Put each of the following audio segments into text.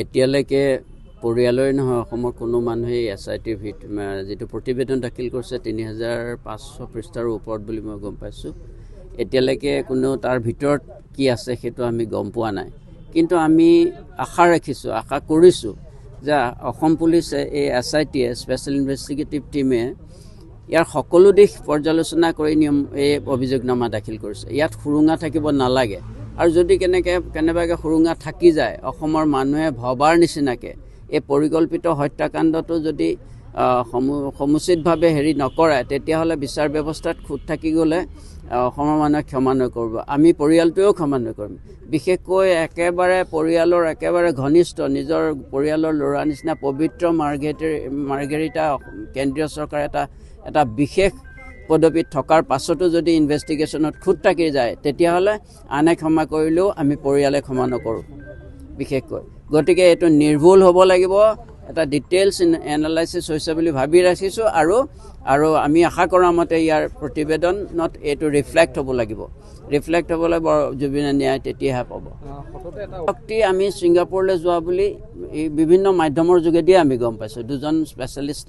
এতিয়ালৈকে পৰিয়ালৰে নহয় অসমৰ কোনো মানুহে SIT যিটো প্ৰতিবেদন দাখিল কৰিছে ৩৫০০ পৃষ্ঠাৰ ওপৰত বুলি মই গম পাইছোঁ। এতিয়ালৈকে কোনো তাৰ ভিতৰত কি আছে সেইটো আমি গম পোৱা নাই, কিন্তু আমি আশা ৰাখিছোঁ, আশা কৰিছোঁ যে অসম পুলিচে এই SIT স্পেচিয়েল ইনভেষ্টিগেটিভ টিমে ইয়াৰ সকলো দিশ পৰ্যালোচনা কৰি এই অভিযোগনামা দাখিল কৰিছে। ইয়াত সুৰুঙা থাকিব নালাগে, আৰু যদি কেনেবাকৈ সুৰুঙা থাকি যায় অসমৰ মানুহে ভবাৰ নিচিনাকৈ এই পৰিকল্পিত হত্যাকাণ্ডটো যদি সমুচিতভাৱে নকৰে তেতিয়াহ'লে বিচাৰ ব্যৱস্থাত খুঁত থাকি গ'লে অসমৰ মানুহে ক্ষমা নকৰিব, আমি পৰিয়ালটোৱেও ক্ষমা নকৰিম। বিশেষকৈ একেবাৰে পৰিয়ালৰ একেবাৰে ঘনিষ্ঠ নিজৰ পৰিয়ালৰ ল'ৰা নিচিনা পবিত্ৰ মাৰ্গেৰিটা কেন্দ্ৰীয় চৰকাৰ এটা বিশেষ পদবীত থকাৰ পাছতো যদি ইনভেষ্টিগেশ্যনত খুঁত থাকি যায় তেতিয়াহ'লে আনে ক্ষমা কৰিলেও আমি পৰিয়ালে ক্ষমা নকৰোঁ বিশেষকৈ। গতিকে এইটো নিৰ্ভুল হ'ব লাগিব, এটা ডিটেইলছ এনালাইচিছ হৈছে বুলি ভাবি ৰাখিছোঁ, আৰু আমি আশা কৰা মতে ইয়াৰ প্ৰতিবেদনত এইটো ৰিফ্লেক্ট হ'ব লাগিব। ৰিফ্লেক্ট হ'বলৈ জুবিনে ন্যায় তেতিয়াহে পাব। ব্যক্তি আমি ছিংগাপুৰলৈ যোৱা বুলি এই বিভিন্ন মাধ্যমৰ যোগেদিয়ে আমি গম পাইছোঁ, দুজন স্পেচিয়েলিষ্ট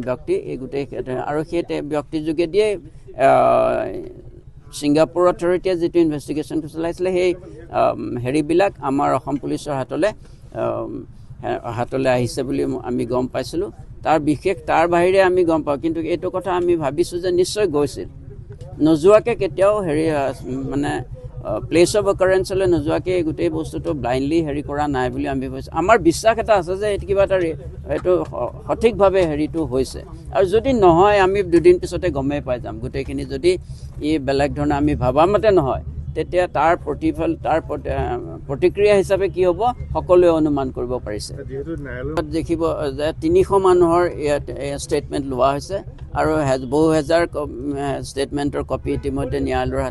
ব্যক্তি এই গোটেই, আৰু সেই ব্যক্তিৰ যোগেদিয়ে ছিংগাপুৰ অথৰিটিয়ে যিটো ইনভেষ্টিগেশ্যনটো চলাইছিলে সেই হেৰিবিলাক আমাৰ অসম পুলিচৰ হাতলৈ আহিছে বুলি আমি গম পাইছিলোঁ। তাৰ বাহিৰে আমি গম পাওঁ, কিন্তু এইটো কথা আমি ভাবিছোঁ যে নিশ্চয় গৈছিল, নোযোৱাকৈ কেতিয়াও মানে প্লেচ অফ অকাৰেঞ্চলৈ নোযোৱাকৈ গোটেই বস্তুটো ব্লাইণ্ডলি কৰা নাই বুলি আমি ভাবিছোঁ। আমাৰ বিশ্বাস এটা আছে যে এইটো কিবা এটা এইটো সঠিকভাৱে হৈছে, আৰু যদি নহয় আমি দুদিন পিছতে গমেই পাই যাম গোটেইখিনি। যদি ই বেলেগ ধৰণে আমি ভবা মতে নহয় তেতিয়া তাৰ প্ৰতিক্ৰিয়া হিচাপে কি হ'ব সকলোৱে অনুমান কৰিব পাৰিছে। দেখিব যে 300 মানুহৰ ইয়াত ষ্টেটমেণ্ট লোৱা হৈছে, আৰু বহু হেজাৰ ষ্টেটমেণ্টৰ কপি ইতিমধ্যে ন্যায়ালয়ৰ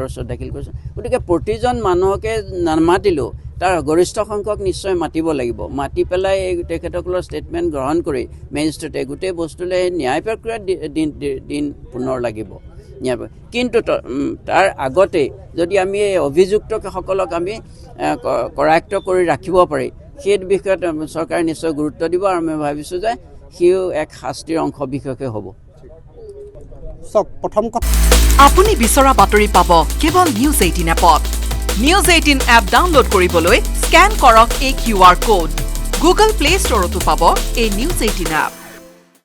ওচৰত দাখিল কৰিছে। গতিকে প্ৰতিজন মানুহকে নামাতিলেও তাৰ গৰিষ্ঠ সংখ্যক নিশ্চয় মাতিব লাগিব, মাতি পেলাই তেখেতসকলৰ ষ্টেটমেণ্ট গ্ৰহণ কৰি মেজিষ্ট্ৰেটে গোটেই বস্তুলৈ ন্যায় প্ৰক্ৰিয়াত দিন পুনৰ লাগিব। কিন্তু তাৰ আগতেই যদি আমি এই অভিযুক্তসকলক আমি কৰায়ত্ব কৰি ৰাখিব পাৰি সেই বিষয়ত চৰকাৰে নিশ্চয় গুৰুত্ব দিব, আৰু আমি ভাবিছোঁ যে সিও এক শাস্তিৰ অংশ বিশেষে হ'ব। প্ৰথম কথা, আপুনি বিচৰা বাতৰি পাব কেৱল নিউজ 18 এপত। নিউজ 18 এপ ডাউনলোড কৰিবলৈ স্কেন কৰক এই QR কোড। গুগল প্লে ষ্টৰতো পাব এই নিউজ 18 এপ।